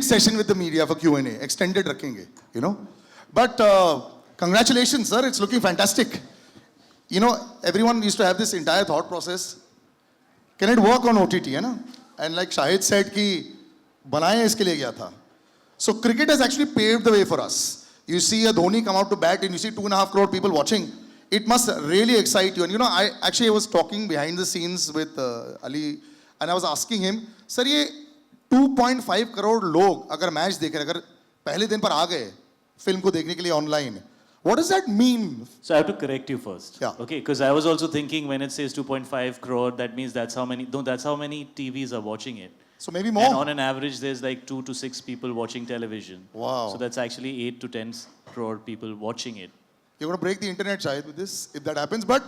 Session with the media for Q&A. Extended rakhenge, you know. But congratulations, sir. It's looking fantastic. You know, everyone used to have this entire thought process. Can it work on OTT, है ना? And like Shahid said कि बनाए इसके लिए गया था. So cricket has actually paved the way for us. You see a Dhoni come out to bat and you see 2.5 crore people watching. It must really excite you. And you know, I was talking behind the scenes with Ali and I was asking him, sir, ये 2.5 करोड़ लोग अगर match देख रहे, अगर पहले दिन पर आ गए फिल्म को देखने के लिए online, what does that mean? So I have to correct you first. Yeah. Okay, because I was also thinking when it says 2.5 crore, that means that's how many TVs are watching it. So maybe more. And on an average, there's like 2 to 6 people watching television. Wow. So that's actually 8 to 10 crore people watching it. You're going to break the internet, Shahid, with this, if that happens. But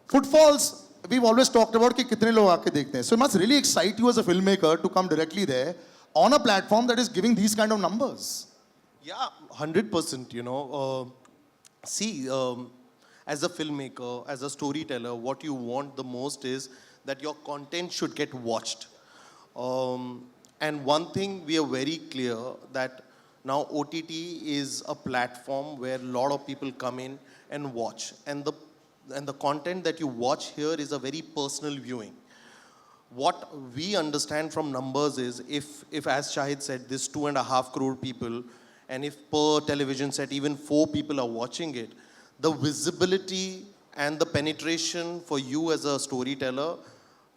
footfalls, we've always talked about कि कितने लोग आके देखते हैं. So it must really excite you as a filmmaker to come directly there on a platform that is giving these kind of numbers. Yeah, 100%, you know. See, as a filmmaker, as a storyteller, what you want the most is that your content should get watched. And one thing we are very clear that now OTT is a platform where a lot of people come in and watch. And the content that you watch here is a very personal viewing. What we understand from numbers is if as Shahid said, this 2.5 crore people, and if per television set even 4 people are watching it, the visibility and the penetration for you as a storyteller,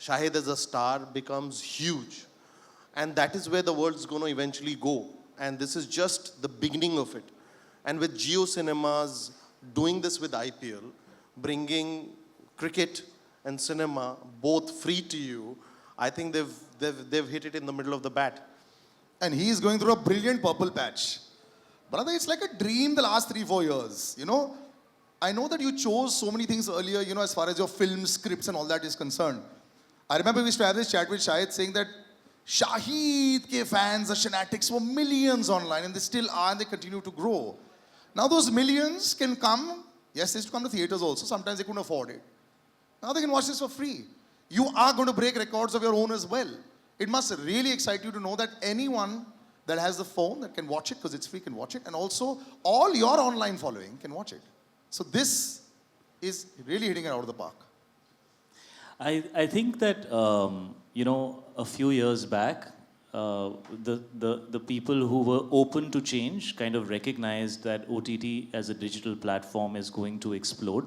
Shahid as a star, becomes huge. And that is where the world's going to eventually go. And this is just the beginning of it. And with Jio Cinemas doing this with IPL, bringing cricket and cinema both free to you, I think they've hit it in the middle of the bat. And he's going through a brilliant purple patch. Brother, it's like a dream the last 3-4 years. You know, I know that you chose so many things earlier, you know, as far as your film scripts and all that is concerned. I remember we used to have this chat with Shahid saying that Shahid ke fans, the fanatics were millions online and they still are and they continue to grow. Now those millions can come, yes, they used to come to theaters also, sometimes they couldn't afford it. Now they can watch this for free. You are going to break records of your own as well. It must really excite you to know that anyone that has the phone that can watch it because it's free can watch it, and also all your online following can watch it. So this is really hitting it out of the park. I think that a few years back, the people who were open to change kind of recognized that OTT as a digital platform is going to explode,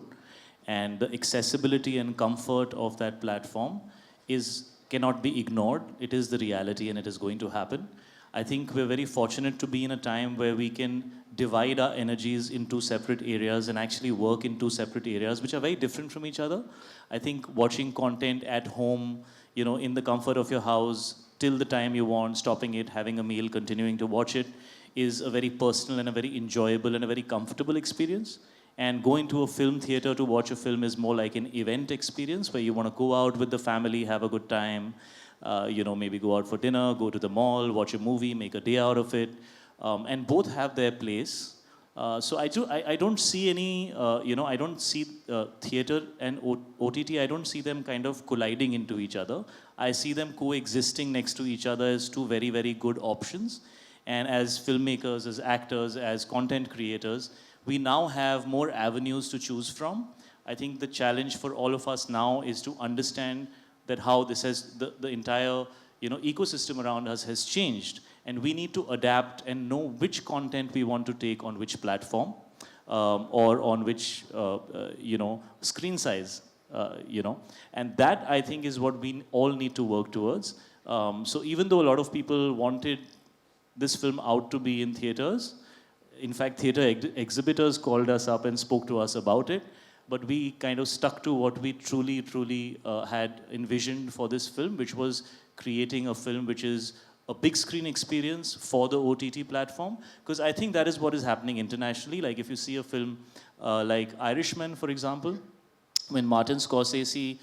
and the accessibility and comfort of that platform cannot be ignored. It is the reality, and it is going to happen. I think we're very fortunate to be in a time where we can divide our energies into separate areas and actually work in two separate areas which are very different from each other. I think watching content at home, in the comfort of your house, till the time you want, stopping it, having a meal, continuing to watch it, is a very personal and a very enjoyable and a very comfortable experience. And going to a film theater to watch a film is more like an event experience where you want to go out with the family, have a good time, maybe go out for dinner, go to the mall, watch a movie, make a day out of it. And both have their place. So I don't see any, I don't see theater and OTT, I don't see them kind of colliding into each other. I see them coexisting next to each other as two very, very good options. And as filmmakers, as actors, as content creators, we now have more avenues to choose from. I think the challenge for all of us now is to understand that how this has, the entire ecosystem around us has changed. And we need to adapt and know which content we want to take on which platform or on which, screen size, And that, I think, is what we all need to work towards. So even though a lot of people wanted this film out to be in theaters, in fact, theater exhibitors called us up and spoke to us about it. But we kind of stuck to what we truly, truly had envisioned for this film, which was creating a film which is a big screen experience for the OTT platform. Because I think that is what is happening internationally. Like if you see a film like Irishman, for example, when Martin Scorsese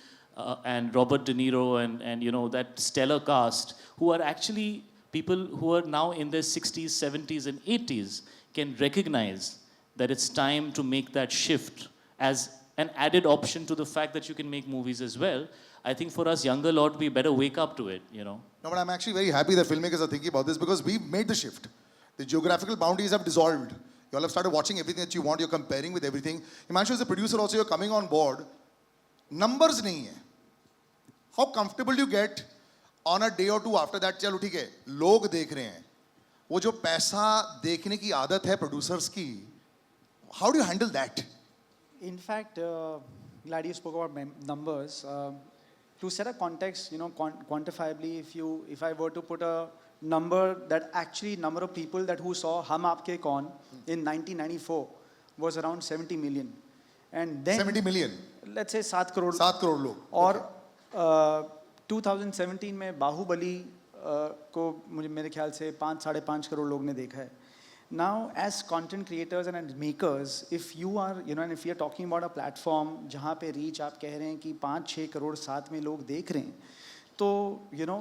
and Robert De Niro and that stellar cast, who are actually people who are now in their 60s, 70s, and 80s, can recognize that it's time to make that shift as an added option to the fact that you can make movies as well. I think for us younger lot, we better wake up to it, No, but I'm actually very happy that filmmakers are thinking about this because we've made the shift. The geographical boundaries have dissolved. You all have started watching everything that you want. You're comparing with everything. Himanshu, as a producer also, you're coming on board. Numbers nahi hai. How comfortable do you get on a day or two after that? Chalo, theek hai. Log dekh rahe hain. वो जो पैसा देखने की आदत है producers की, how do you handle that? In fact, glad you spoke about numbers. To set a context, quantifiably, if I were to put a number that actually number of people that who saw Hum Aapke Kaun in 1994 was around 70 million. And then 70 million? Let's say 7 crore. 7 crore log. और 2017 में बाहुबली को मेरे ख्याल से 5-5.5 करोड़ लोग ने देखा है. Now, as content creators and makers, if you are, and if you are talking about a platform जहाँ पे reach आप कह रहे हैं कि 5-6 करोड़ साथ में लोग देख रहे हैं, तो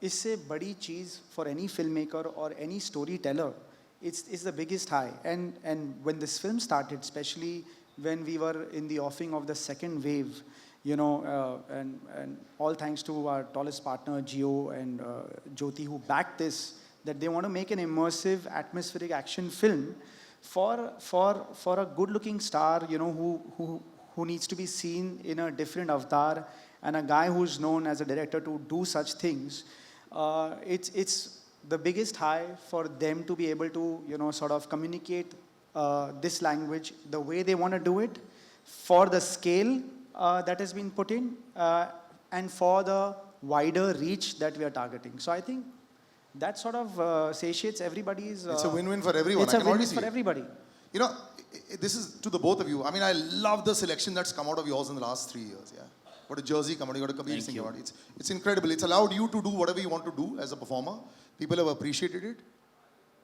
इससे बड़ी चीज़ for any filmmaker or any storyteller, it's the biggest high. And when this film started, especially when we were in the offing of the second wave, and all thanks to our tallest partner Gio and Jyoti, who backed this, that they want to make an immersive, atmospheric action film for a good-looking star, who needs to be seen in a different avatar, and a guy who's known as a director to do such things. It's the biggest high for them to be able to, sort of communicate this language the way they want to do it, for the scale that has been put in, and for the wider reach that we are targeting. So I think that sort of satiates everybody's... it's a win-win for everyone. It's a win-win for everybody. This is to the both of you. I mean, I love the selection that's come out of yours in the last 3 years. Yeah, what a Jersey come out, you got a Kabir Singh award. It's incredible. It's allowed you to do whatever you want to do as a performer. People have appreciated it.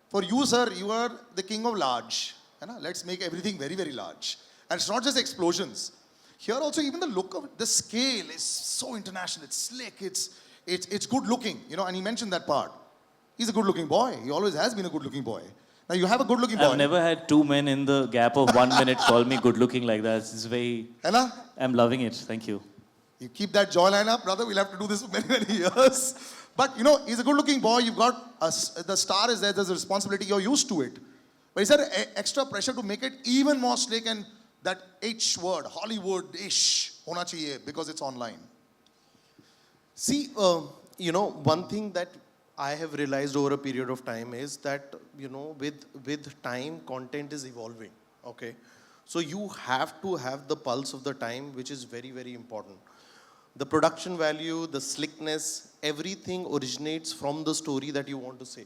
For you, sir, you are the king of large. Let's make everything very, very large. And it's not just explosions. Here also, even the look of it, the scale is so international. It's slick. It's good looking. And he mentioned that part. He's a good-looking boy. He always has been a good-looking boy. Now you have a good-looking boy. I've never had two men in the gap of 1 minute call me good-looking like that. It's very... Anna? I'm loving it. Thank you. You keep that jawline up, brother. We'll have to do this for many, many years. But, he's a good-looking boy. You've got the star is there. There's a responsibility. You're used to it. But is there extra pressure to make it even more slick and that H word, Hollywood-ish? होना चाहिए because it's online. See, one thing that I have realized over a period of time is that, with time, content is evolving. Okay. So you have to have the pulse of the time, which is very, very important. The production value, the slickness, everything originates from the story that you want to say.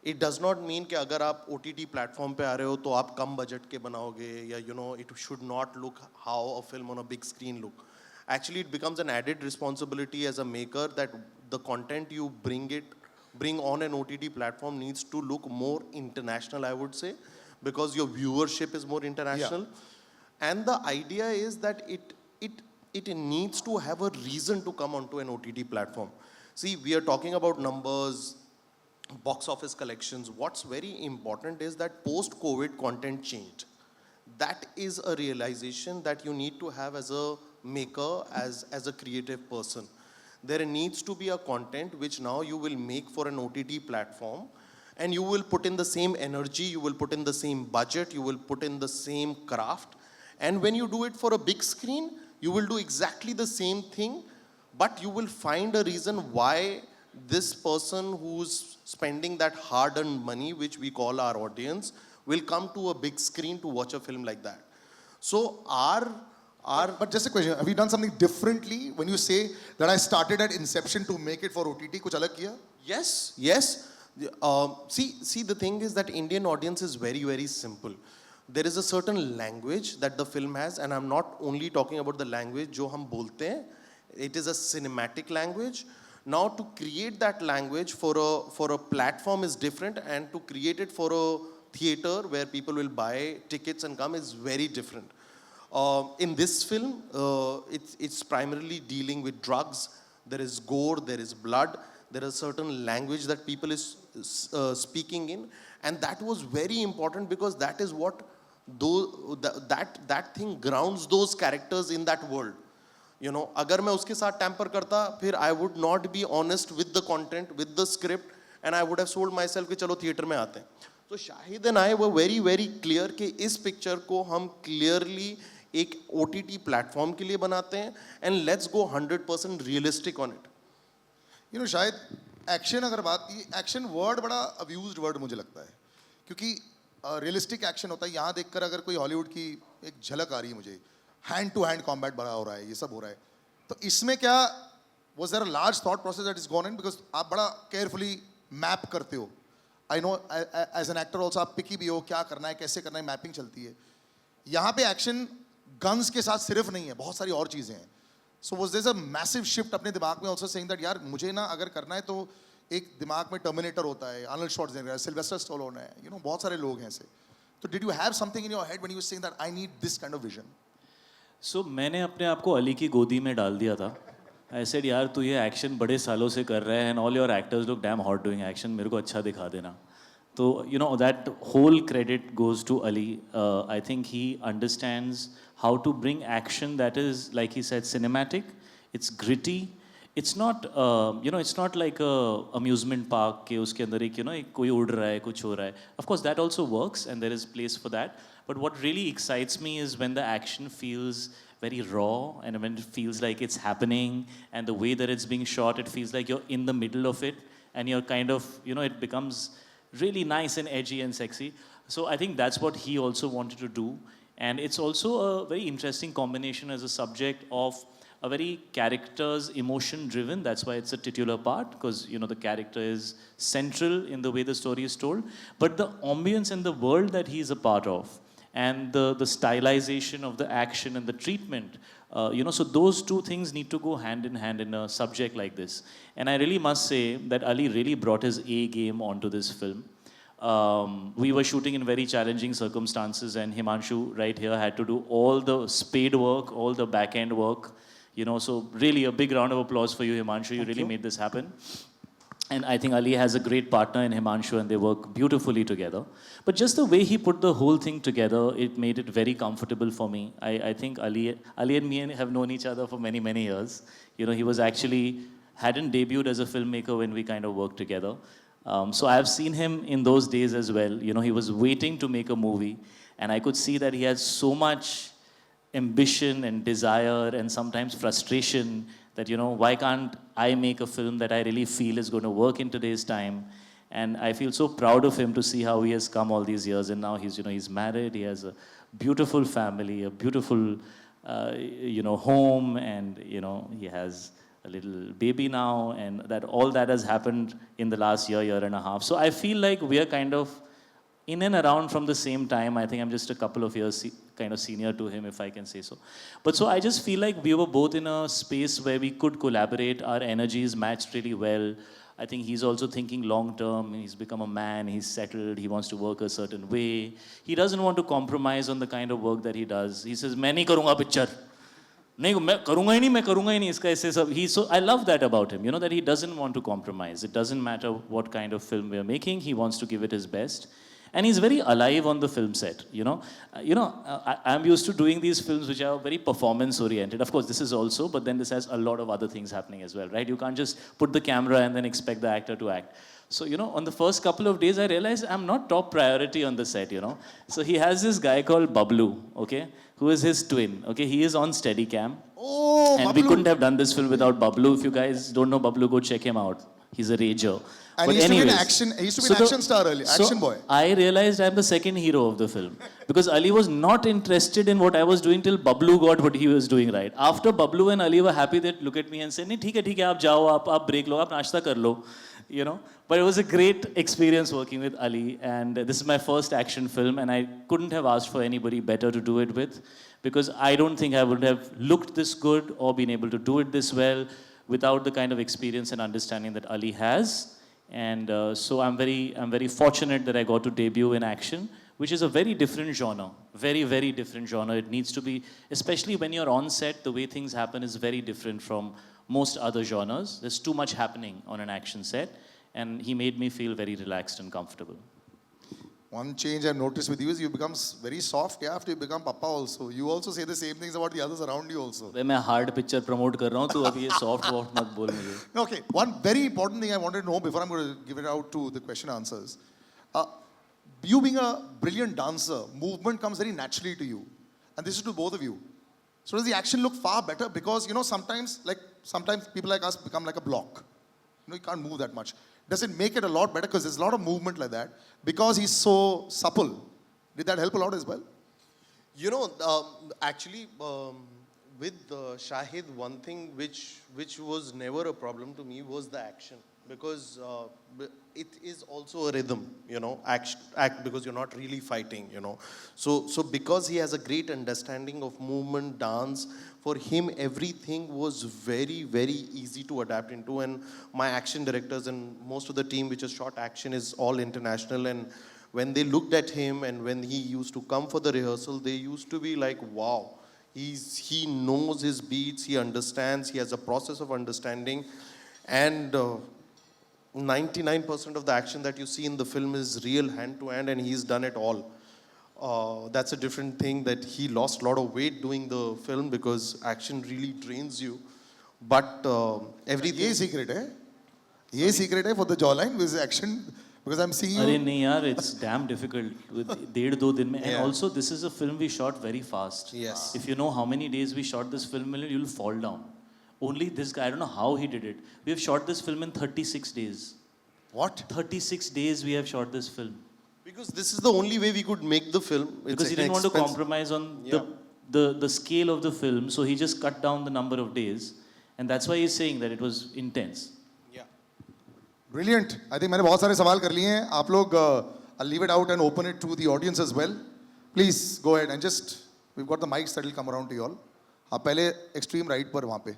It does not mean कि अगर आप OTT platform पे आ रहे हो तो आप कम budget के बनाओगे या it should not look how a film on a big screen look. Actually, it becomes an added responsibility as a maker that the content you bring on an OTT platform needs to look more international, I would say, because your viewership is more international. Yeah. And the idea is that it needs to have a reason to come onto an OTT platform. See, we are talking about numbers, box office collections. What's very important is that post-COVID content changed. That is a realization that you need to have as a maker, as a creative person. There needs to be a content which now you will make for an OTT platform, and you will put in the same energy, you will put in the same budget, you will put in the same craft. And when you do it for a big screen, you will do exactly the same thing, but you will find a reason why this person who's spending that hard-earned money, which we call our audience, will come to a big screen to watch a film like that. So But just a question, have you done something differently when you say that I started at inception to make it for OTT? कुछ अलग किया? Yes. See, the thing is that Indian audience is very, very simple. There is a certain language that the film has, and I'm not only talking about the language जो हम बोलते हैं. It is a cinematic language. Now, to create that language for a platform is different, and to create it for a theater where people will buy tickets and come is very different. In this film, it's primarily dealing with drugs. There is gore, there is blood, there is certain language that people is speaking in, and that was very important because that is what that thing grounds those characters in that world. अगर मैं उसके साथ tamper करता, फिर I would not be honest with the content, with the script, and I would have sold myself कि चलो theater में आते हैं. So Shahid and I were very, very clear कि इस picture को हम clearly एक OTT platform के लिए बनाते हैं, and let's go 100% realistic on it. शायद एक्शन अगर बात की, एक्शन वर्ड बड़ा अब्यूज्ड वर्ड मुझे लगता है, क्योंकि रियलिस्टिक एक्शन होता है. यहाँ देखकर अगर कोई हॉलीवुड की एक झलक आ रही है मुझे, हैंड टू हैंड कॉम्बैट बड़ा हो रहा है, ये सब हो रहा है, तो इसमें क्या was there a large thought process that is gone in, because आप बड़ा केयरफुली मैप करते हो. I know as an actor also आप पिकी भी हो, क्या करना है, कैसे करना है, मैपिंग चलती है. यहाँ पे एक्शन गन्स के साथ सिर्फ नहीं है, बहुत सारी और चीज़ें हैं. So was there a massive shift अपने दिमाग में ऑल्सो सेइंग दैट यार मुझे ना अगर करना है तो एक दिमाग में टर्मिनेटर होता है, आर्नल्ड श्वार्ज़नेगर है, सिल्वेस्टर स्टैलोन है, बहुत सारे लोग हैं ऐसे. तो did you have something in your head when you were saying that I need this kind of vision? So मैंने अपने आप को अली की गोदी में डाल दिया था. आई सेड यार तू ये एक्शन बड़े सालों से कर रहा है, and all your actors look damn hot doing action, मेरे को अच्छा दिखा देना. तो that whole credit goes to Ali. I think he understands how to bring action that is, like he said, cinematic. It's gritty. It's not, it's not like a amusement park के उसके अंदर एक कोई उड़ रहा है, कुछ हो रहा है. Of course, that also works, and there is place for that. But what really excites me is when the action feels very raw, and when it feels like it's happening, and the way that it's being shot, it feels like you're in the middle of it, and you're kind of, it becomes really nice and edgy and sexy. So I think that's what he also wanted to do. And it's also a very interesting combination as a subject of a very character's emotion driven. That's why it's a titular part, because the character is central in the way the story is told. But the ambience and the world that he's a part of, and the stylization of the action and the treatment, so those two things need to go hand in hand in a subject like this. And I really must say that Ali really brought his A game onto this film. We were shooting in very challenging circumstances, and Himanshu right here had to do all the spade work, all the back end work, so really a big round of applause for you, Himanshu. You really made this happen. And I think Ali has a great partner in Himanshu, and they work beautifully together. But just the way he put the whole thing together, it made it very comfortable for me. I think Ali and me have known each other for many, many years. He was actually hadn't debuted as a filmmaker when we kind of worked together. So I have seen him in those days as well. He was waiting to make a movie, and I could see that he had so much ambition and desire and sometimes frustration that, why can't I make a film that I really feel is going to work in today's time? And I feel so proud of him to see how he has come all these years. And now he's married, he has a beautiful family, a beautiful, home, and, he has a little baby now, and that all that has happened in the last year and a half. So I feel like we are kind of in and around from the same time. I think I'm just a couple of years kind of senior to him, if I can say so. But so I just feel like we were both in a space where we could collaborate. Our energies matched really well. I think he's also thinking long term. He's become a man, he's settled, he wants to work a certain way. He doesn't want to compromise on the kind of work that he does. He says, मैं नहीं करूँगा picture. नहीं मैं करूँगा ही नहीं इसका ऐसे सब. So I love that about him, that he doesn't want to compromise. It doesn't matter what kind of film we're making, he wants to give it his best. And he's very alive on the film set, I'm used to doing these films which are very performance oriented. Of course, this is also, but then this has a lot of other things happening as well, right? You can't just put the camera and then expect the actor to act. So, on the first couple of days, I realized I'm not top priority on the set, So he has this guy called Bablu, okay, who is his twin, okay? He is on Steadicam. Oh, and Bablu. we couldn't have done this film without Bablu. If you guys don't know Bablu, go check him out. He's a rager. And But he used to be an anyways, action, he used to be an action star earlier, action boy. I realized I'm the second hero of the film. Because Ali was not interested in what I was doing till Bablu got what he was doing right. After Bablu and Ali were happy, they'd look at me and say, "नहीं ठीक है, आप जाओ, आप break लो, आप नाश्ता कर लो," But it was a great experience working with Ali, and this is my first action film, and I couldn't have asked for anybody better to do it with, because I don't think I would have looked this good or been able to do it this well without the kind of experience and understanding that Ali has. And so I'm very fortunate that I got to debut in action, which is a very different genre, very, very different genre. It needs to be, especially when you're on set, the way things happen is very different from most other genres. There's too much happening on an action set, and he made me feel very relaxed and comfortable. One change I've noticed with you is you become very soft after you become papa also. You also say the same things about the others around you also. मैं hard picture promote कर रहा हूँ, तो अभी ये soft मत बोल मुझे. Okay, one very important thing I wanted to know before I'm going to give it out to the question answers. You being a brilliant dancer, movement comes very naturally to you. And this is to both of you. So does the action look far better? Because, sometimes people like us become like a block. You can't move that much. Does it make it a lot better? Because there's a lot of movement like that. Because he's so supple. Did that help a lot as well? Actually, with Shahid, one thing which was never a problem to me was the action. Because it is also a rhythm, act because you're not really fighting, So because he has a great understanding of movement, dance, for him everything was very, very easy to adapt into. And my action directors and most of the team which has shot action is all international. And when they looked at him and when he used to come for the rehearsal, they used to be like, wow, he knows his beats, he understands, he has a process of understanding. And 99% of the action that you see in the film is real hand-to-hand, and he's done it all. That's a different thing, that he lost a lot of weight doing the film because action really drains you. But everything... ये secret है. ये secret है for the jawline with action, because I'm seeing you... अरे नहीं यार, it's damn difficult with 1.5-2 दिन में. And also this is a film we shot very fast. Yes. If you know how many days we shot this film, you'll fall down. Only this guy, I don't know how he did it. We have shot this film in 36 days. What? 36 days we have shot this film. Because this is the only way we could make the film. Because he didn't want to compromise on the scale of the film, so he just cut down the number of days. And that's why he's saying that it was intense. Yeah. Brilliant. I think मैंने बहुत सारे सवाल कर लिए हैं. आप लोग, I'll leave it out and open it to the audience as well. Please go ahead and just, we've got the mics that will come around to you all. हाँ पहले extreme right पर वहाँ पे.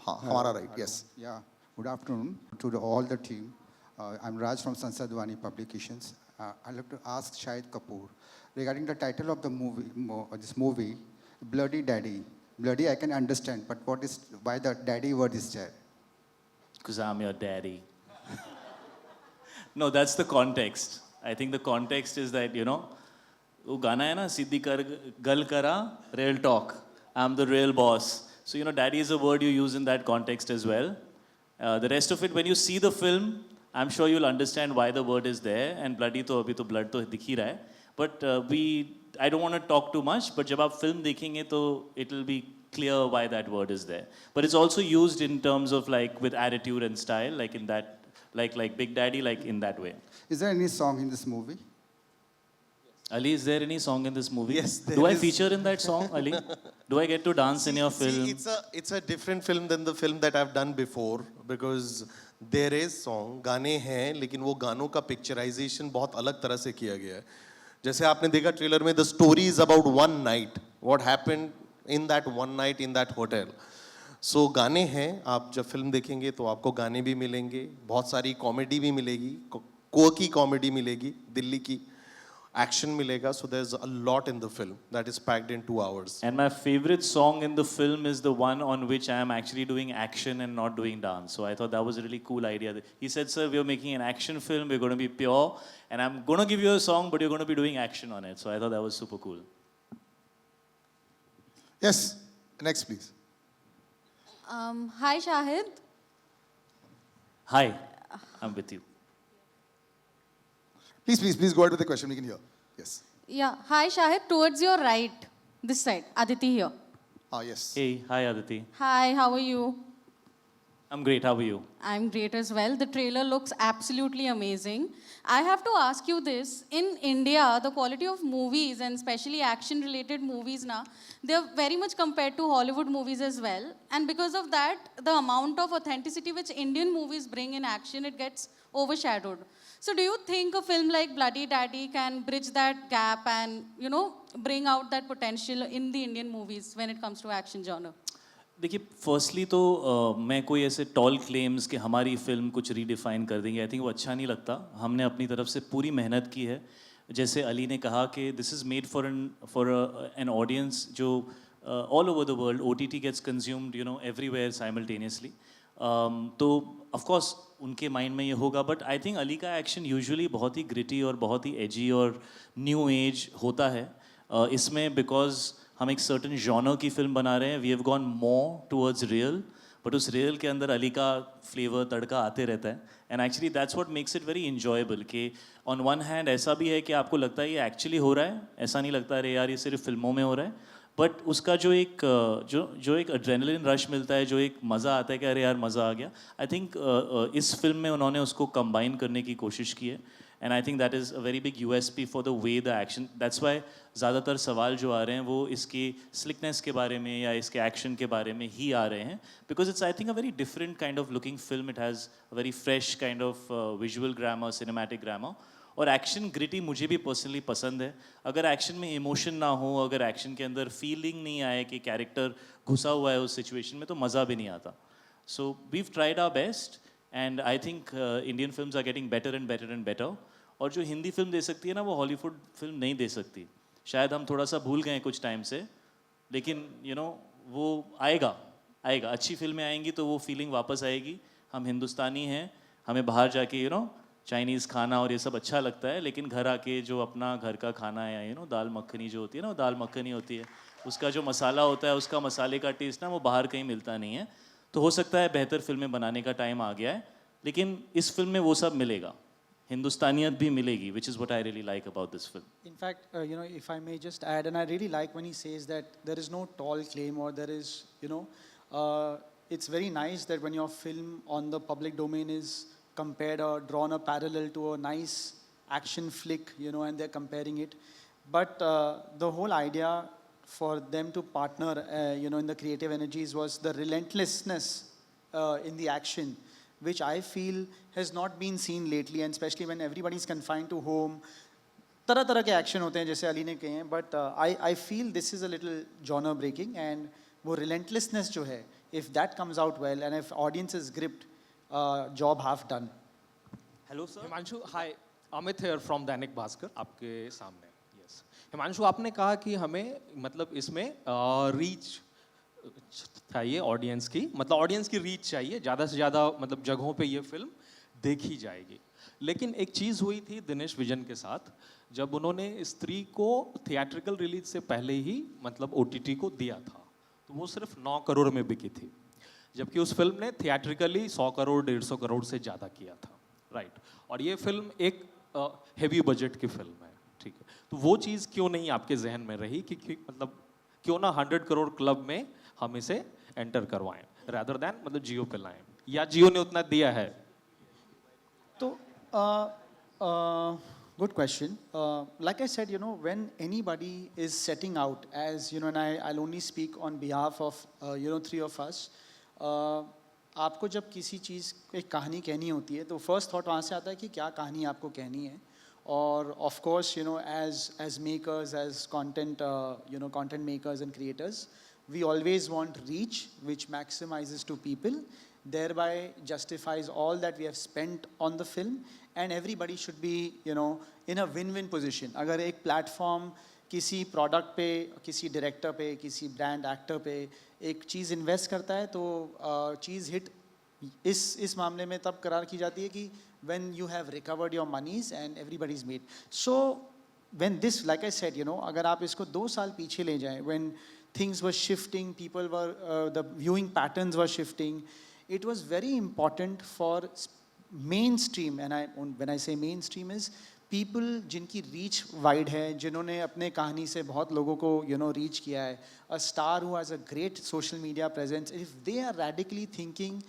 हाँ हमारा right, yes. Yeah. Good afternoon to all the team. I'm Raj from Sansadwani Publications. I'd like to ask Shahid Kapoor regarding the title of the movie, this movie, Bloody Daddy. Bloody I can understand, but why the daddy word is there? Because I'm your daddy. No, that's the context. I think the context is that, वो गाना है ना, सीधी कर गल करा, real talk. I'm the real boss. So, daddy is a word you use in that context as well. The rest of it, when you see the film, I'm sure you'll understand why the word is there. And bloody to abhi to blood to dikh hi raha hai. But I don't want to talk too much, but जब आप film देखेंगे तो it will be clear why that word is there. But it's also used in terms of like with attitude and style, like in that, like Big Daddy, like in that way. Is there any song in this movie? Ali, is there any song in this movie? Yes, there Do I is. feature in that song, Ali? Do I get to dance in your film? See, it's a different film than the film that I've done before because there is song, गाने हैं, लेकिन वो गानों का picturisation बहुत अलग तरह से किया गया है. जैसे आपने देखा ट्रेलर में, the story is about one night, what happened in that one night in that hotel. So गाने हैं, आप जब फिल्म देखेंगे तो आपको गाने भी मिलेंगे, बहुत सारी कॉमेडी भी मिलेगी, कोकी कॉमेडी मिलेगी, दिल्ली की action milega, so there's a lot in the film that is packed in 2 hours. And my favorite song in the film is the one on which I am actually doing action and not doing dance. So I thought that was a really cool idea. He said, sir, we're making an action film, we're going to be pure, and I'm going to give you a song, but you're going to be doing action on it. So I thought that was super cool. Yes, next please. Hi, Shahid. Hi, I'm with you. Please go ahead with the question, we can hear. Yes. Yeah, hi, Shahid. Towards your right, this side, Aditi here. Ah, yes. Hey, hi Aditi. Hi, how are you? I'm great, how are you? I'm great as well. The trailer looks absolutely amazing. I have to ask you this. In India, the quality of movies, and especially action-related movies now, they're very much compared to Hollywood movies as well. And because of that, the amount of authenticity which Indian movies bring in action, it gets overshadowed. So do you think a film like Bloody Daddy can bridge that gap and, bring out that potential in the Indian movies when it comes to action genre? देखिए firstly तो मैं कोई ऐसे toll claims कि हमारी film कुछ redefine कर देंगे, आई थिंक वो अच्छा नहीं लगता. हमने अपनी तरफ से पूरी मेहनत की है. जैसे अली ने कहा कि this is made for an audience जो all over the world. OTT gets consumed everywhere simultaneously. तो ऑफ कोर्स उनके माइंड में ये होगा, बट आई थिंक अली का एक्शन यूजुअली बहुत ही ग्रिटी और बहुत ही एजी और न्यू एज होता है. इसमें बिकॉज हम एक सर्टन जॉनर की फिल्म बना रहे हैं, we have gone more towards real, but उस रियल के अंदर अली का फ्लेवर तड़का आते रहता है. And actually that's what makes it very enjoyable कि ऑन वन हैंड ऐसा भी है कि आपको लगता है ये एक्चुअली हो रहा है, ऐसा नहीं लगता अरे यार ये सिर्फ फिल्मों में हो रहा है, बट उसका जो एक एड्रेनलिन रश मिलता है, जो एक मज़ा आता है कि अरे यार मज़ा आ गया. आई थिंक इस फिल्म में उन्होंने उसको कंबाइन करने की कोशिश की है. And I think that is a very big USP for the way the action. That's why ज़्यादातर सवाल जो आ रहे हैं वो इसकी स्लिकनेस के बारे में या इसके एक्शन के बारे में ही आ रहे हैं, because it's I think a very different kind of looking film. It has a very fresh kind of visual grammar, cinematic grammar. और एक्शन ग्रिटी मुझे भी पर्सनली पसंद है. अगर एक्शन में इमोशन ना हो, अगर एक्शन के अंदर फीलिंग नहीं आए कि कैरेक्टर घुसा हुआ है उस सिचुएशन में, तो मज़ा भी नहीं आता. So we've tried our best and I think Indian films are getting better and better and better. और जो हिंदी फिल्म दे सकती है ना, वो हॉलीवुड फिल्म नहीं दे सकती. शायद हम थोड़ा सा भूल गए कुछ टाइम से, लेकिन वो आएगा. अच्छी फिल्में आएंगी तो वो फीलिंग वापस आएगी. हम हिंदुस्तानी हैं, हमें बाहर जाके चाइनीज़ खाना और ये सब अच्छा लगता है, लेकिन घर आके जो अपना घर का खाना है या दाल मखनी जो होती है ना, वो दाल मखनी होती है, उसका जो मसाला होता है, उसका मसाले का टेस्ट ना वो बाहर कहीं मिलता नहीं है. तो हो सकता है बेहतर फिल्में बनाने का टाइम आ गया है, लेकिन इस फिल्म में वो सब मिलेगा, हिंदुस्तानियत भी मिलेगी, which is what I really like about this film. In fact, if I may just add, and I really like when he says that there is no tall claim or there is, it's very nice that when your film on the public domain is compared or drawn a parallel to a nice action flick, and they're comparing it. But the whole idea for them to partner, in the creative energies was the relentlessness in the action, which I feel has not been seen lately, and especially when everybody is confined to home. तरह के action होते हैं जैसे अली ने कहे हैं, but I feel this is a little genre breaking, and वो relentlessness जो है, if that comes out well and if audience is gripped, job half done. Hello sir. Himanshu, hi, Amit here from Dainik Bhaskar आपके सामने. यस हिमांशु, आपने कहा कि हमें मतलब इसमें रीच चाहिए ऑडियंस की, मतलब ऑडियंस की रीच चाहिए, ज़्यादा से ज़्यादा मतलब जगहों पे ये फिल्म देखी जाएगी. लेकिन एक चीज़ हुई थी दिनेश विजन के साथ, जब उन्होंने स्त्री को थिएट्रिकल रिलीज से पहले ही मतलब OTT को दिया था, तो वो सिर्फ 9 करोड़ में बिकी थी, जबकि उस फिल्म ने थिएट्रिकली 100 करोड़ 150 करोड़ से ज़्यादा किया था. राइट. और ये फिल्म एक हेवी बजट की फिल्म है, ठीक है, तो वो चीज़ क्यों नहीं आपके जहन में रही कि मतलब क्यों ना 100 करोड़ क्लब में हम इसे एंटर करवाएं rather than मतलब जियो पे लाएं, या जियो ने उतना दिया है? So, good question. Like I said, when anybody is setting out, as and I'll only speak on behalf of three of us. आपको जब किसी चीज़ एक कहानी कहनी होती है तो फर्स्ट थॉट वहाँ से आता है कि क्या कहानी आपको कहनी है. और of course as makers, as content content makers and creators, we always want reach which maximizes to people, thereby justifies all that we have spent on the film, and everybody should be in a win-win position. अगर एक platform किसी product पे, किसी director पे, किसी brand actor पे एक चीज़ invest करता है तो चीज़ हिट इस मामले में तब करार की जाती है कि when you have recovered your monies and everybody's made. So when this, like I said, अगर आप इसको 2 साल पीछे ले जाएं, when things were shifting, people were, the viewing patterns were shifting, it was very important for mainstream, and when I say mainstream is people जिनकी reach wide है, जिन्होंने अपने कहानी से बहुत लोगों को reach किया है, a star who has a great social media presence, if they are radically thinking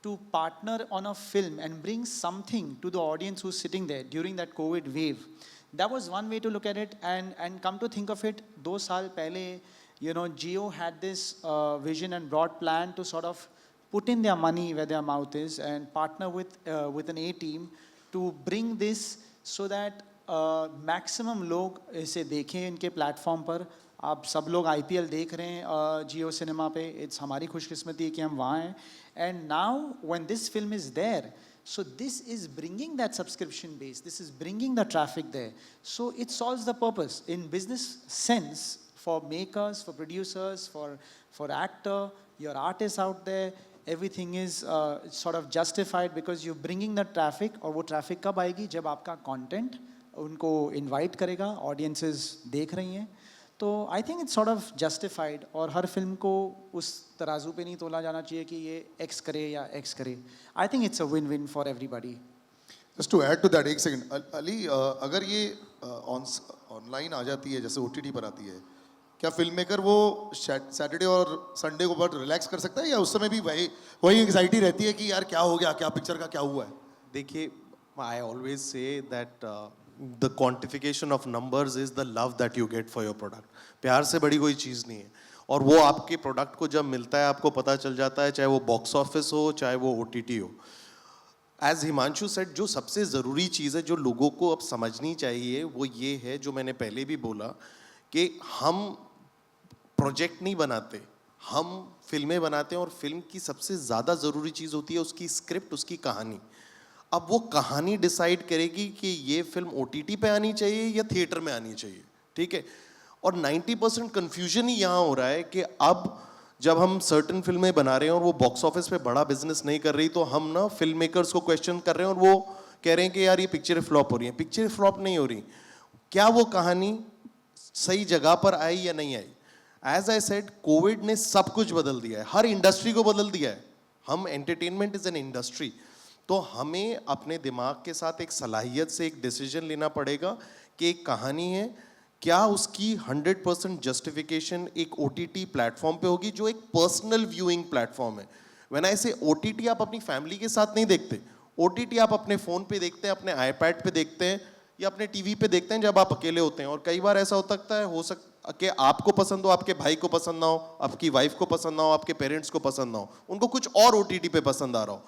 to partner on a film and bring something to the audience who's sitting there during that COVID wave, that was one way to look at it. And come to think of it, 2 साल पहले Jio had this vision and broad plan to sort of put in their money where their mouth is and partner with an A team to bring this so that maximum लोग इसे देखें इनके platform पर. आप सब लोग IPL देख रहे हैं जियो सिनेमा पे, इट्स हमारी खुशकिस्मती है कि हम वहाँ हैं. And now when this film is there, so this is bringing that subscription base, this is bringing the traffic there, so it solves the purpose in business sense for makers, for producers, for actor, your artists out there. Everything is sort of justified because you're bringing the traffic. और वो traffic कब आएगी? जब आपका content उनको invite करेगा, audiences देख रही हैं. तो I think it's sort of justified. और हर फिल्म को उस तराजू पे नहीं तोला जाना चाहिए कि ये X करे या X करे. I think it's a win-win for everybody. Just to add to that, एक second, अली, अगर ये ऑनलाइन आ जाती है, जैसे OTT पर आती है, क्या फिल्म मेकर वो सैटरडे और संडे को बहुत रिलैक्स कर सकता है, या उस समय भी वही एंग्जाइटी रहती है कि यार क्या हो गया, क्या पिक्चर का क्या हुआ है? देखिए, I always say that the quantification of numbers is the love that you get for your product. प्यार से बड़ी कोई चीज़ नहीं है. और वो आपके प्रोडक्ट को जब मिलता है आपको पता चल जाता है, चाहे वो बॉक्स ऑफिस हो, चाहे वो OTT हो. एज हिमांशु सेड, जो सबसे ज़रूरी चीज़ है जो लोगों को अब समझनी चाहिए वो ये है, जो मैंने पहले भी बोला, कि हम प्रोजेक्ट नहीं बनाते, हम फिल्में बनाते हैं. और फिल्म की सबसे ज़्यादा ज़रूरी चीज़ होती है उसकी स्क्रिप्ट, उसकी कहानी. अब वो कहानी डिसाइड करेगी कि ये फिल्म OTT पे आनी चाहिए या थिएटर में आनी चाहिए. ठीक है. और 90% कन्फ्यूजन ही यहाँ हो रहा है कि अब जब हम सर्टन फिल्में बना रहे हैं और वो बॉक्स ऑफिस पे बड़ा बिजनेस नहीं कर रही, तो हम ना फिल्म मेकर्स को क्वेश्चन कर रहे हैं और वो कह रहे हैं कि यार ये पिक्चर फ्लॉप हो रही है. पिक्चर फ्लॉप नहीं हो रही, क्या वो कहानी सही जगह पर आई या नहीं आई. एज आई सेड, कोविड ने सब कुछ बदल दिया है, हर इंडस्ट्री को बदल दिया है. हम एंटरटेनमेंट इज एन इंडस्ट्री, तो हमें अपने दिमाग के साथ एक सलाहियत से एक डिसीजन लेना पड़ेगा कि एक कहानी है, क्या उसकी 100% जस्टिफिकेशन एक OTT प्लेटफॉर्म पे होगी जो एक पर्सनल व्यूइंग प्लेटफॉर्म है. व्हेन आई से OTT, आप अपनी फैमिली के साथ नहीं देखते. OTT आप अपने फ़ोन पे देखते हैं, अपने iPad पे देखते हैं, या अपने TV पे देखते हैं जब आप अकेले होते हैं. और कई बार ऐसा हो सकता है कि आपको पसंद हो, आपके भाई को पसंद ना हो, आपकी वाइफ को पसंद ना हो, आपके पेरेंट्स को पसंद ना हो, उनको कुछ और OTT पे पसंद आ रहा हो.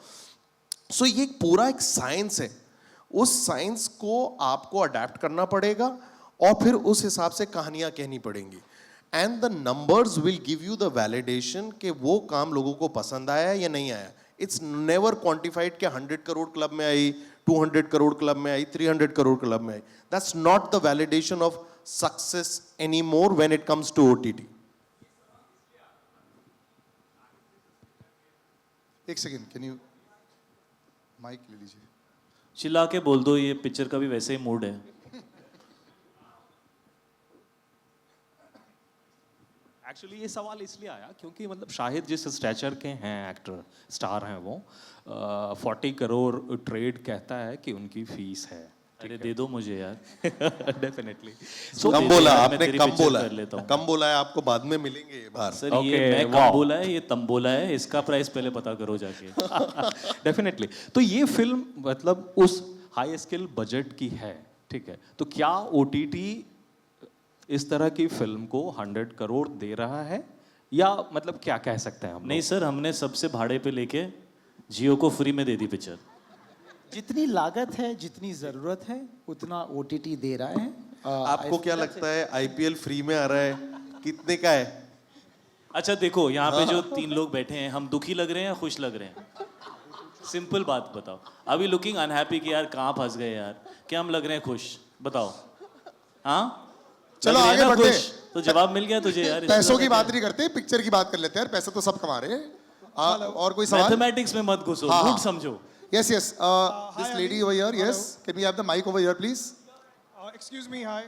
सो ये पूरा एक साइंस है. उस साइंस को आपको अडेप्ट करना पड़ेगा और फिर उस हिसाब से कहानियां कहनी पड़ेंगी. And the numbers will give you the validation कि वो काम लोगों को पसंद आया या नहीं आया. इट्स नेवर क्वांटिफाइड कि 100 करोड़ क्लब में आई, 200 करोड़ क्लब में आई, 300 करोड़ क्लब में आई. That's not the validation of success any more when it comes to OTT. एक सेकेंड, कैन यू माइक ले लीजिए. चिल्ला के बोल दो, ये पिक्चर का भी वैसे ही मूड है. एक्चुअली ये सवाल इसलिए आया क्योंकि मतलब शाहिद जिस स्टैचर के हैं, एक्टर स्टार हैं, वो 40 करोड़ ट्रेड कहता है कि उनकी फीस है. अरे दे दो मुझे यार। डेफिनेटली कम बोला मैं आपने, तेरी कम picture बोला कर लेता हूँ। कम बोला है, आपको बाद में मिलेंगे ये बाहर। सर ये Okay, मैं कम wow. बोला है, ये तम बोला है, इसका प्राइस पहले पता करो जाके। डेफिनेटली। तो ये फिल्म मतलब उस हाई स्केल बजट की है, ठीक है, तो क्या ओटीटी इस तरह की फिल्म को 100 करोड़ दे रहा है, या मतलब क्या कह सकते हैं हम नहीं सर, हमने सबसे भाड़े पे लेके जियो को फ्री में दे दी पिक्चर। जितनी लागत है, जितनी ज़रूरत है, उतना ओटीटी दे रहा है। आपको क्या लगता है आईपीएल फ्री में आ रहा है, कितने का है? अच्छा देखो, यहाँ पे जो 3 लोग बैठे हैं, हम दुखी लग रहे हैं या खुश लग रहे हैं? सिंपल बात बताओ। अभी लुकिंग अनहैप्पी कि यार कहाँ फंस गए यार, क्या हम लग रहे हैं खुश? बताओ। हाँ चलो लग रहे हैं आगे ना बढ़ते खुश? तो जवाब मिल गया तुझे यार। पैसों की बात नहीं करते, पिक्चर की बात कर लेते हैं यार, पैसे तो सब कमा रहे हैं। और कोई सवाल? मैथमेटिक्स में मत घुसो, हाँ, रूट हाँ। समझो। Yes, yes. This lady over here, yes. Can we have the mic over here, please? Excuse me, hi.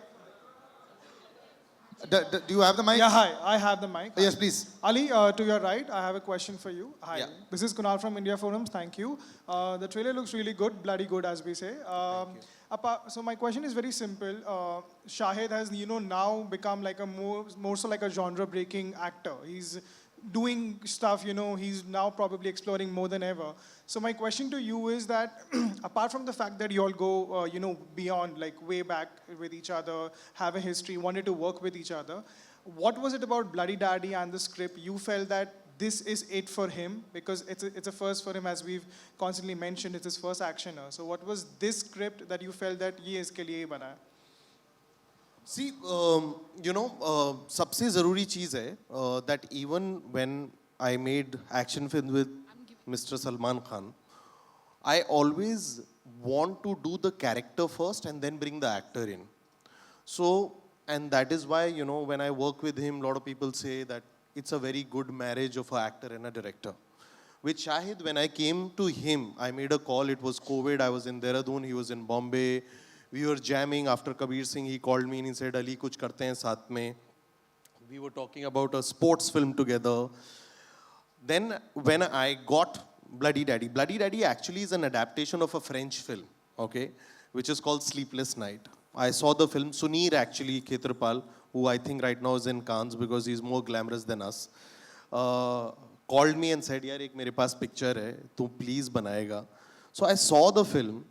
Do you have the mic? Yeah, hi. I have the mic. Yes, please. Ali, to your right, I have a question for you. Hi. Yeah. This is Kunal from India Forums. Thank you. The trailer looks really good, bloody good, as we say. So my question is very simple. Shahid has, now become like a more so like a genre-breaking actor. He's doing stuff, he's now probably exploring more than ever. So my question to you is that, apart from the fact that you all go, beyond, like way back with each other, have a history, wanted to work with each other, what was it about Bloody Daddy and the script you felt that this is it for him? Because it's a first for him, as we've constantly mentioned, it's his first actioner. So what was this script that you felt that ye iske liye hi bana hai? See, सबसे ज़रूरी चीज़ है that even when I made action film with Mr. Salman Khan, I always want to do the character first and then bring the actor in. So, and that is why, when I work with him, a lot of people say that it's a very good marriage of an actor and a director. With Shahid, when I came to him, I made a call, it was COVID, I was in Dehradun, he was in Bombay. We were jamming after Kabir Singh. He called me and he said, Ali, kuch karte hain saath mein. We were talking about a sports film together. Then when I got Bloody Daddy actually is an adaptation of a French film, okay, which is called Sleepless Night. I saw the film. Sunir actually, Khetrapal, who I think right now is in Cannes because he's more glamorous than us, called me and said, yaar, ek mere paas picture hai, tu please banayega. So I saw the film.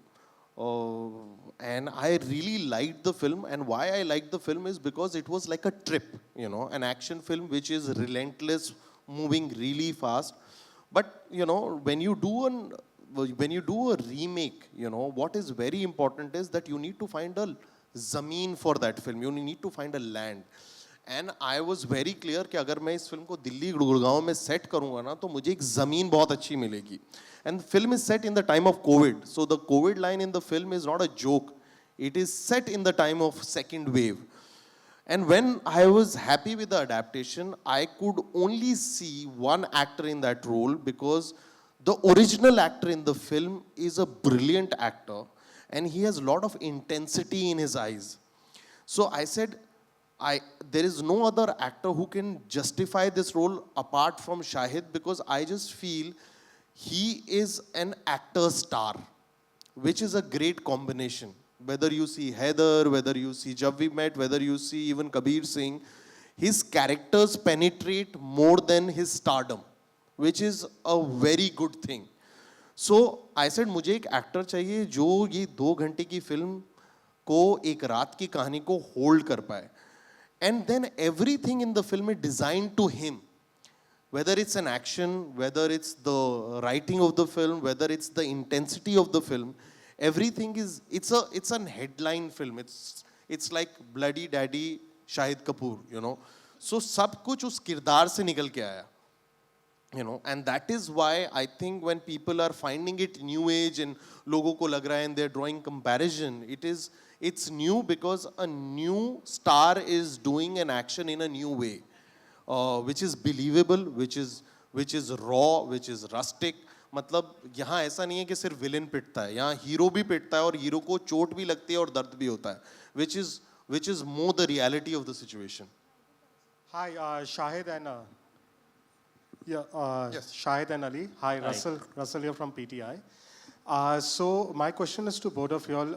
And I really liked the film, and why I liked the film is because it was like a trip, an action film which is relentless, moving really fast. But when you do a remake, what is very important is that you need to find a zameen for that film. You need to find a land. And I was very clear कि अगर मैं इस film को दिल्ली गुड़गांव में set करूँगा ना, तो मुझे एक ज़मीन बहुत अच्छी मिलेगी. And the film is set in the time of COVID. So the COVID line in the film is not a joke. It is set in the time of second wave. And when I was happy with the adaptation, I could only see one actor in that role because the original actor in the film is a brilliant actor and he has a lot of intensity in his eyes. So I said, there is no other actor who can justify this role apart from Shahid because I just feel he is an actor star, which is a great combination. Whether you see Heather, whether you see Jab We Met, whether you see even Kabir Singh, his characters penetrate more than his stardom, which is a very good thing. So I said, मुझे एक actor चाहिए जो ये 2 घंटे की film को एक रात की कहानी को होल्ड कर पाए. And then everything in the film is designed to him. Whether it's an action, whether it's the writing of the film, whether it's the intensity of the film, everything is, it's a headline film. It's like Bloody Daddy, Shahid Kapoor, So सब कुछ उस किरदार से निकल के आया. And that is why I think when people are finding it new age and लोगों को लग रहा है and they're drawing comparison, it's new because a new star is doing an action in a new way. Which is believable, which is raw, which is rustic. मतलब यहाँ ऐसा नहीं है कि सिर्फ विलेन पिटता है, यहाँ हीरो भी पिटता है और हीरो को चोट भी लगती है और दर्द भी होता है, which is more the reality of the situation. Hi, Shahid and yes. Shahid and Ali. Hi, Russell here from PTI. So my question is to both of y'all.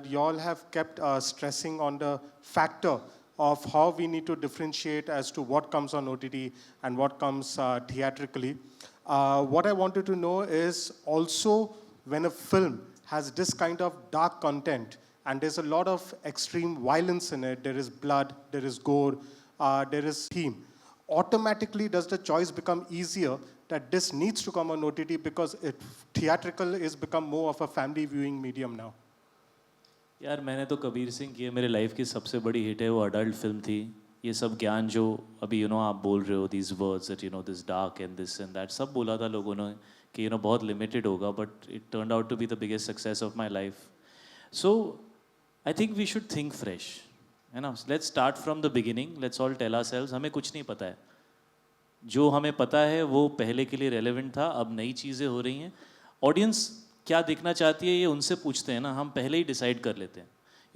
Y'all have kept stressing on the factor of how we need to differentiate as to what comes on OTT and what comes theatrically. What I wanted to know is also when a film has this kind of dark content and there's a lot of extreme violence in it, there is blood, there is gore, there is theme. Automatically, does the choice become easier that this needs to come on OTT because theatrical is become more of a family viewing medium now? यार मैंने तो कबीर सिंह की है, मेरे life की सबसे बड़ी hit है, वो अडल्ट फिल्म थी. ये सब ज्ञान जो अभी आप बोल रहे हो, these words that this dark and this and that, सब बोला था लोगों ने कि बहुत लिमिटेड होगा, but it turned out to be the biggest success of my life. So I think we should think fresh. है ना, let's start from the beginning. Let's all tell ourselves हमें कुछ नहीं पता है. जो हमें पता है वो पहले के लिए रेलेवेंट था, अब नई चीज़ें हो रही हैं. ऑडियंस क्या देखना चाहती है ये उनसे पूछते हैं ना, हम पहले ही डिसाइड कर लेते हैं.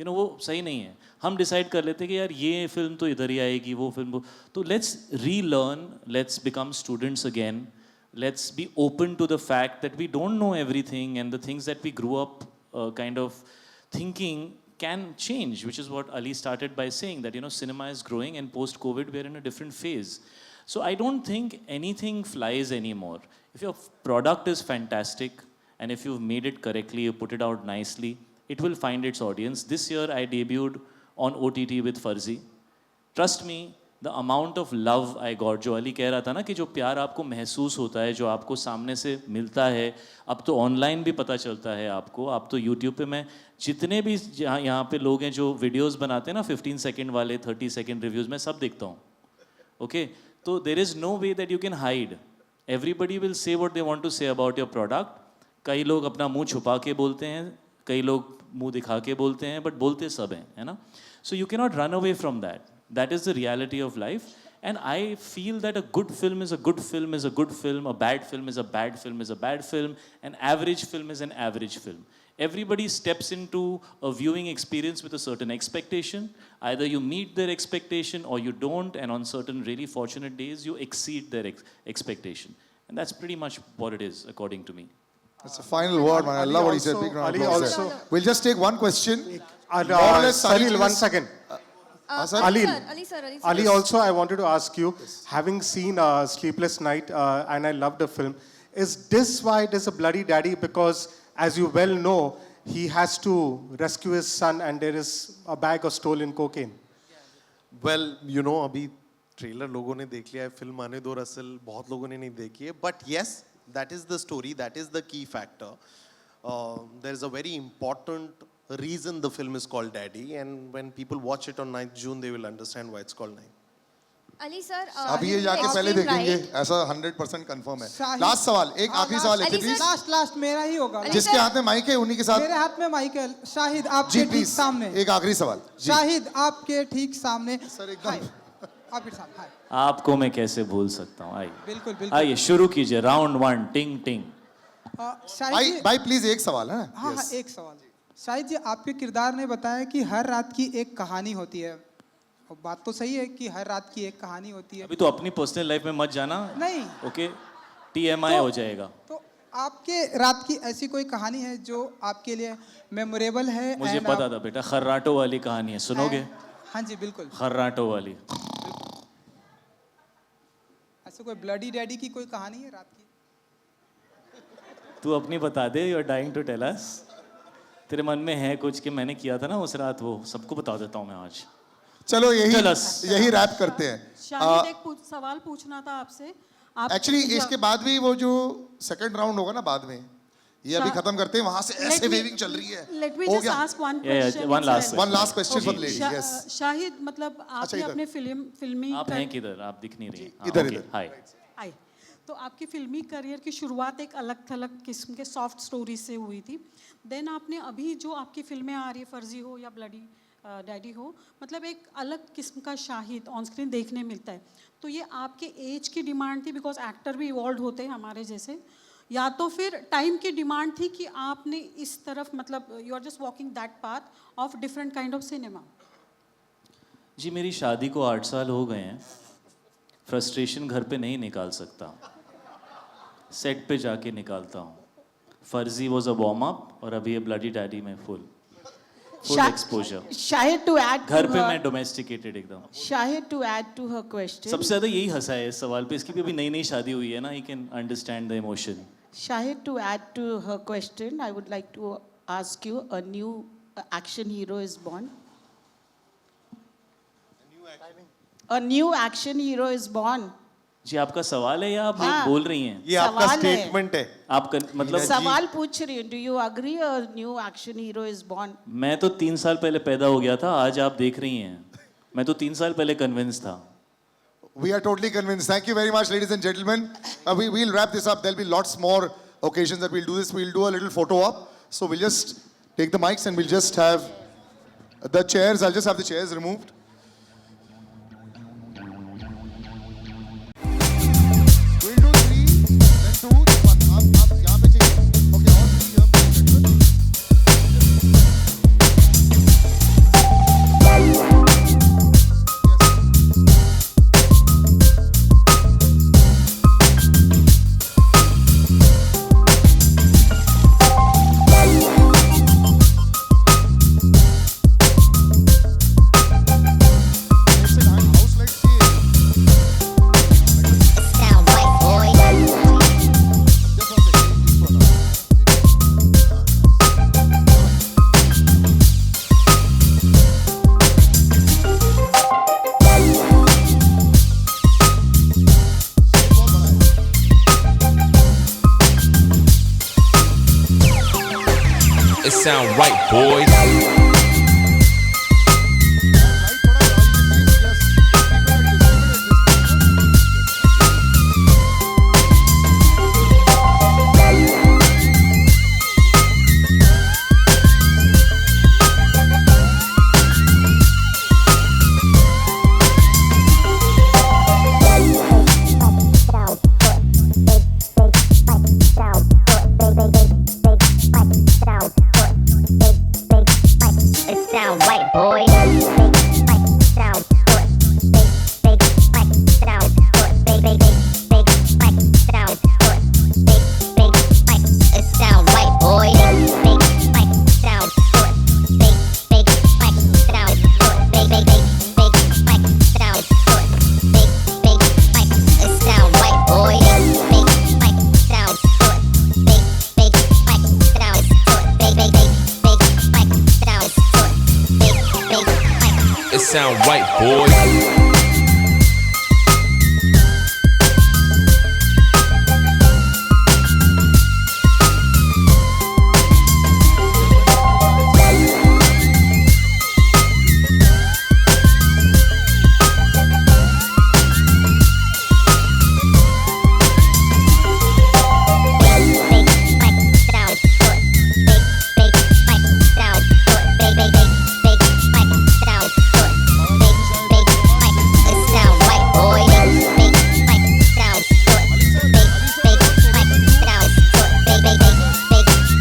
वो सही नहीं है. हम डिसाइड कर लेते हैं कि यार ये फिल्म तो इधर ही आएगी, वो फिल्म तो let's relearn, let's become students again. Let's be open to the fact that we don't know everything and the things that we grew up kind of thinking can change, which is what Ali started by saying, that cinema is growing and post-COVID we're in a different phase. So I don't think anything flies anymore. If your product is fantastic and if you've made it correctly, you put it out nicely, it will find its audience. This year I debuted on OTT with Farzi. Trust me, the amount of love I got, जो अली कह रहा था ना कि जो प्यार आपको महसूस होता है, जो आपको सामने से मिलता है, अब तो ऑनलाइन भी पता चलता है आपको. आप तो यूट्यूब पे, मैं जितने भी यहाँ पे लोग हैं जो वीडियोस बनाते हैं ना 15 सेकंड वाले, 30 सेकंड रिव्यूज़, मैं सब देखता हूँ. ओके, तो there is no way that you can hide. Everybody will say what they want to say about your product. कई लोग अपना मुंह छुपा के बोलते हैं, कई लोग मुंह दिखा के बोलते हैं, बट बोलते सब हैं, है ना. So you can not run away from that. That is the reality of life. And I feel that a good film is a good film is a good film, a bad film is a bad film is a bad film, an average film is an average film. Everybody steps into a viewing experience with a certain expectation. Either you meet their expectation or you don't, and on certain really fortunate days, you exceed their expectation. And that's pretty much what it is, according to me. That's the final word, man. I love what he said. Big round of applause there. We'll just take one question. Salil, 1 second. Ali, Ali, also I wanted to ask you, having seen Sleepless Night and I loved the film, is this why it is a bloody daddy? Because as you well know, he has to rescue his son and there is a bag of stolen cocaine. Well, अभी trailer लोगों ने देख लिया है, film आने दो Russell बहुत लोगों ने नहीं देखी है. But yes, that is the story, that is the key factor. There is a very important reason the film is called Daddy, and when people watch it on 9th June, they will understand why it's called 9. Ali sir, अभी ये जाके पहले देखेंगे, ऐसा 100% confirm है. Last सवाल, एक आखिरी सवाल है प्लीज. लास्ट मेरा ही होगा. जिसके हाथ में माइक है उन्हीं के साथ. मेरे हाथ में माइक है. शाहिद आपके ठीक सामने. एक आखिरी सवाल. शाहिद आपके ठीक सामने. सर एकदम. आपके साथ. हाय. आपको मैं कैसे भूल सकता हूँ. आइए बिल्कुल बिल्कुल. आइए शुरू कीजिए. राउंड 1 टिंग टिंग. भाई प्लीज एक सवाल है. हाँ एक सवाल. शाहिद जी, आपके किरदार ने बताया कि हर रात की एक कहानी होती है. और बात तो सही है कि हर रात की एक कहानी होती है. अभी तो अपनी पर्सनल लाइफ में मत जाना. नहीं. ओके, TMI हो जाएगा. तो आपके रात की ऐसी कोई कहानी है जो आपके लिए मेमोरेबल है? मुझे पता था बेटा, खर्राटो वाली कहानी है, सुनोगे? हाँ जी बिल्कुल. खर्राटो वाली. ऐसे कोई ब्लडी डैडी की कोई कहानी है रात की? तू अपनी बता दे. You are dying to tell us. तेरे मन में है कुछ कि मैंने किया था ना उस रात, वो सबको बता देता हूँ मैं आज. चलो यही रैप करते हैं. शाहिद, एक सवाल पूछना था आपसे. एक्चुअली इसके बाद भी वो जो सेकंड राउंड होगा ना बाद में, ये अभी खत्म करते हैं. वहां से ऐसे वेविंग चल रही है. Let me just ask one question. One last question for the lady. Yes Shahid, मतलब आपने अपने फिल्मी आप हैं किधर? आप दिख नहीं रही. इधर. हाय. तो आपकी फिल्मी करियर की शुरुआत एक अलग थलग किस्म के सॉफ्ट स्टोरी से हुई थी. देन आपने अभी जो आपकी फिल्में आ रही है, फर्जी हो या ब्लडी डैडी हो, मतलब एक अलग किस्म का शाहिद ऑन स्क्रीन देखने मिलता है. तो ये आपके एज की डिमांड थी, बिकॉज एक्टर भी इवॉल्व होते हैं हमारे जैसे, या तो फिर टाइम की डिमांड थी कि आपने इस तरफ, मतलब you are just walking that path of different kind of cinema? जी, मेरी शादी को 8 साल हो गए हैं. फ्रस्ट्रेशन घर पे नहीं निकाल सकता, सेट पे जाके निकालता हूँ. फर्जी was a warm up और अभी ये ब्लडी डैडी में full exposure. Shahid, to add घर to पे her, मैं domesticated एकदम. Shahid, to add to her question. सबसे ज़्यादा यही हंसा है इस सवाल पे. इसकी भी अभी नई शादी हुई है ना. He can understand the emotion. Shahid, to add to her question, I would like to ask you, a new action hero is born. A new action hero is born. जी आपका सवाल है या आप हाँ, बोल रही हैं? ये आपका सवाल है। स्टेटमेंट है। आप मतलब सवाल पूछ रही हूँ, do you agree a new action hero is born? मैं तो 3 साल पहले पैदा हो गया था. आज आप देख रही हैं. मैं तो 3 साल पहले कन्विंस था. We are totally convinced. Thank you very much, ladies and gentlemen. We'll wrap this up. There'll be lots more occasions that we'll do this. We'll do a little photo op. So we'll just take the mics and we'll just have the chairs. I'll just have the chairs removed. We'll do 3, then 2, then 1. आप यहाँ पे चाहिए? Okay, all 3 here, please, gentlemen. It sound right, boys. Sound right, boys.